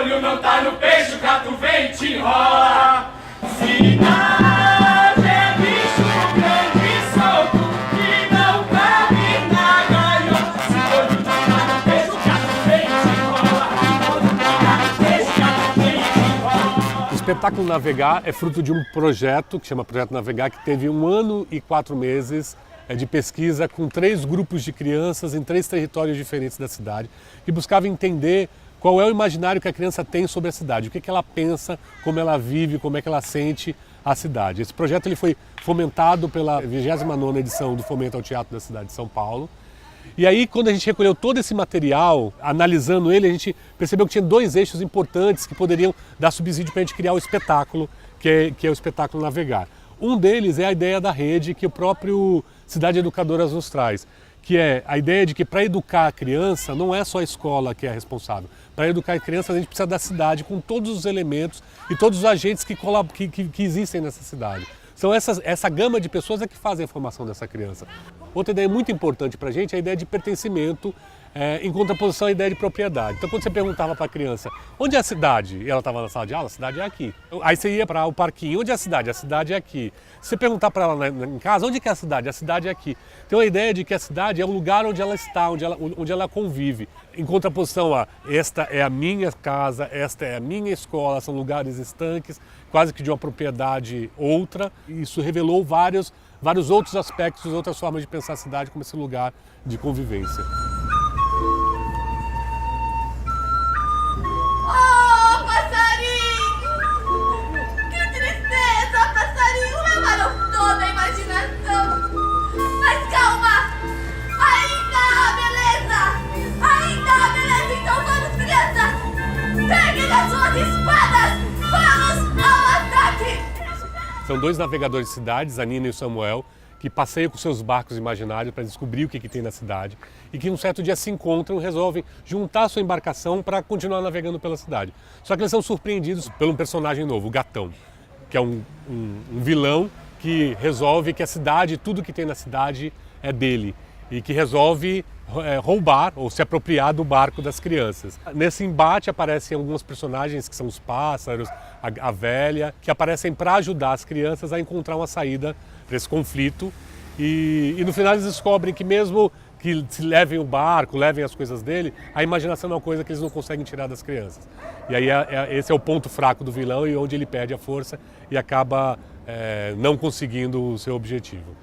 olho não tá no peixe, o gato vem e te enrola. Cidade é bicho grande e solto que não cabe na gaiola. Se o olho não tá no peixe, o gato vem e te enrola. Se o olho não tá no peixe, o gato vem e te enrola. O espetáculo Navegar é fruto de um projeto que chama Projeto Navegar, que teve 1 ano e 4 meses de pesquisa com 3 grupos de crianças em 3 territórios diferentes da cidade, que buscava entender qual é o imaginário que a criança tem sobre a cidade, o que ela pensa, como ela vive, como é que ela sente a cidade. Esse projeto ele foi fomentado pela 29ª edição do Fomento ao Teatro da cidade de São Paulo. E aí, quando a gente recolheu todo esse material, analisando ele, a gente percebeu que tinha 2 eixos importantes que poderiam dar subsídio para a gente criar o espetáculo, que é o espetáculo Navegar. Um deles é a ideia da rede que o próprio Cidade Educadoras nos traz, que é a ideia de que para educar a criança não é só a escola que é responsável. Para educar a criança a gente precisa da cidade com todos os elementos e todos os agentes que existem nessa cidade. São essa gama de pessoas que fazem a formação dessa criança. Outra ideia muito importante para a gente é a ideia de pertencimento, em contraposição à ideia de propriedade. Então, quando você perguntava para a criança, onde é a cidade? E ela estava na sala de aula, a cidade é aqui. Aí você ia para o parquinho, onde é a cidade? A cidade é aqui. Se você perguntar para ela em casa, onde é a cidade? A cidade é aqui. Tem uma ideia de que a cidade é o lugar onde ela está, onde ela convive. Em contraposição a, esta é a minha casa, esta é a minha escola, são lugares estanques, quase que de uma propriedade outra. Isso revelou vários outros aspectos, outras formas de pensar a cidade como esse lugar de convivência. Oh, passarinho! Que tristeza, passarinho! Levaram toda a imaginação! Mas calma! Ainda há beleza! Ainda há beleza! Então vamos, criança! Peguem as suas espadas! Vamos ao ataque! São 2 navegadores de cidades, a Nina e o Samuel, que passeiam com seus barcos imaginários para descobrir o que tem na cidade e que um certo dia se encontram e resolvem juntar a sua embarcação para continuar navegando pela cidade. Só que eles são surpreendidos por um personagem novo, o Gatão, que é um vilão que resolve que a cidade, tudo que tem na cidade é dele e que resolve roubar ou se apropriar do barco das crianças. Nesse embate aparecem alguns personagens que são os pássaros, a velha, que aparecem para ajudar as crianças a encontrar uma saída para esse conflito e no final eles descobrem que mesmo que se levem o barco, levem as coisas dele, a imaginação é uma coisa que eles não conseguem tirar das crianças. E aí esse é o ponto fraco do vilão e onde ele perde a força e acaba não conseguindo o seu objetivo.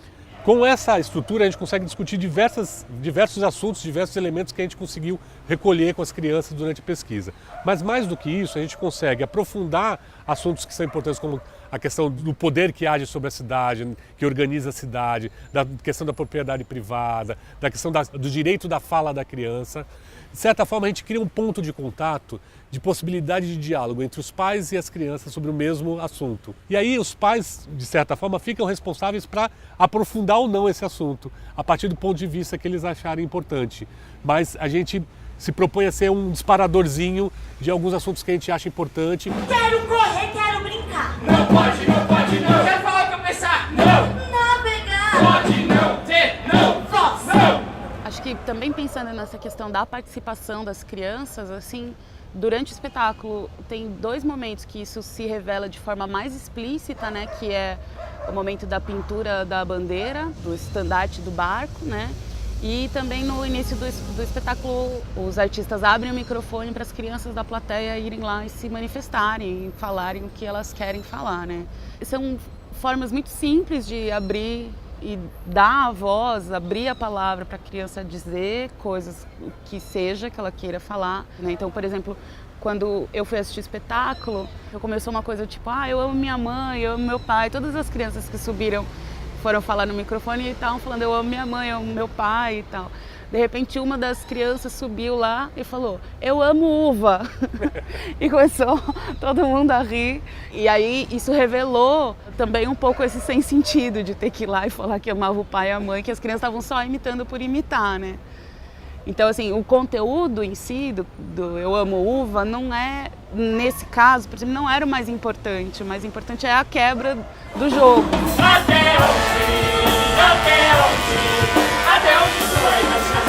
Com essa estrutura a gente consegue discutir diversos assuntos, diversos elementos que a gente conseguiu recolher com as crianças durante a pesquisa. Mas mais do que isso, a gente consegue aprofundar assuntos que são importantes como a questão do poder que age sobre a cidade, que organiza a cidade, da questão da propriedade privada, da questão do direito da fala da criança. De certa forma, a gente cria um ponto de contato, de possibilidade de diálogo entre os pais e as crianças sobre o mesmo assunto. E aí os pais, de certa forma, ficam responsáveis para aprofundar ou não esse assunto, a partir do ponto de vista que eles acharem importante. Mas a gente se propõe a ser um disparadorzinho de alguns assuntos que a gente acha importante. Quero correr, quero brincar! Não pode, não pode, não. Quero falar pra pensar. Não. Navegar! Pode não ter, não. Voz! Não. Acho que também pensando nessa questão da participação das crianças, assim, durante o espetáculo tem 2 momentos que isso se revela de forma mais explícita, né, que é o momento da pintura da bandeira, do estandarte do barco, né, e também no início do espetáculo os artistas abrem o microfone para as crianças da plateia irem lá e se manifestarem, falarem o que elas querem falar, né. São formas muito simples de abrir e dar a voz, abrir a palavra para a criança dizer coisas que seja que ela queira falar, né? Então, por exemplo, quando eu fui assistir o espetáculo, começou uma coisa tipo, eu amo minha mãe, eu amo meu pai. Todas as crianças que subiram foram falar no microfone e estavam falando, eu amo minha mãe, eu amo meu pai e tal. De repente, uma das crianças subiu lá e falou, eu amo uva. E começou todo mundo a rir. E aí isso revelou também um pouco esse sem sentido de ter que ir lá e falar que amava o pai e a mãe, que as crianças estavam só imitando por imitar, né? Então, assim, o conteúdo em si do Eu Amo Uva não é, nesse caso, por exemplo, não era o mais importante. O mais importante é a quebra do jogo. Até onde foi